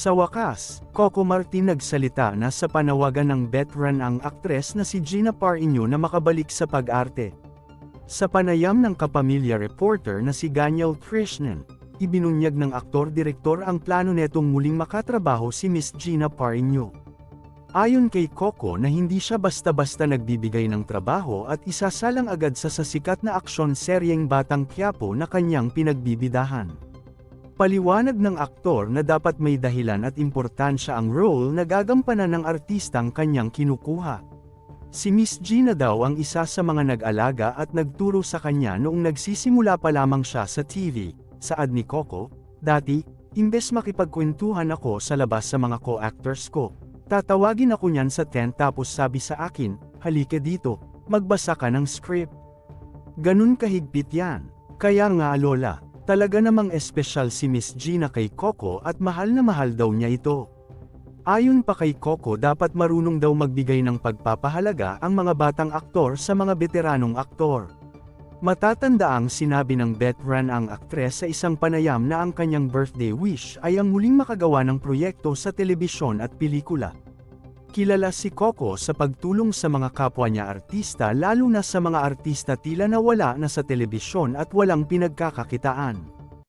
Sa wakas, Coco Martin nagsalita na sa panawagan ng veteran ang aktres na si Gina Parreño na makabalik sa pag-arte. Sa panayam ng kapamilya reporter na si Ganyel Krishnan, ibinunyag ng aktor-direktor ang plano netong muling makatrabaho si Miss Gina Parreño. Ayon kay Coco na hindi siya basta-basta nagbibigay ng trabaho at isasalang agad sa sikat na aksyon seryeng Batang Quiapo na kanyang pinagbibidahan. Paliwanag ng aktor na dapat may dahilan at importansya ang role na gagampanan ng artistang kanyang kinukuha. Si Miss Gina daw ang isa sa mga nag-alaga at nagturo sa kanya noong nagsisimula pa lamang siya sa TV. Saad ni Coco, "Dati, imbes makipagkwentuhan ako sa labas sa mga co-actors ko, tatawagin ako niyan sa tent tapos sabi sa akin, halika dito, magbasa ka ng script. Ganun kahigpit yan. Kaya nga lola, talaga namang espesyal si Miss Gina kay Coco at mahal na mahal daw niya ito." Ayon pa kay Coco, dapat marunong daw magbigay ng pagpapahalaga ang mga batang aktor sa mga veteranong aktor. Matatandaang sinabi ng veteran ang aktres sa isang panayam na ang kanyang birthday wish ay ang muling makagawa ng proyekto sa telebisyon at pelikula. Kilala si Coco sa pagtulong sa mga kapwa niya artista, lalo na sa mga artista tila nawala na sa telebisyon at walang pinagkakakitaan.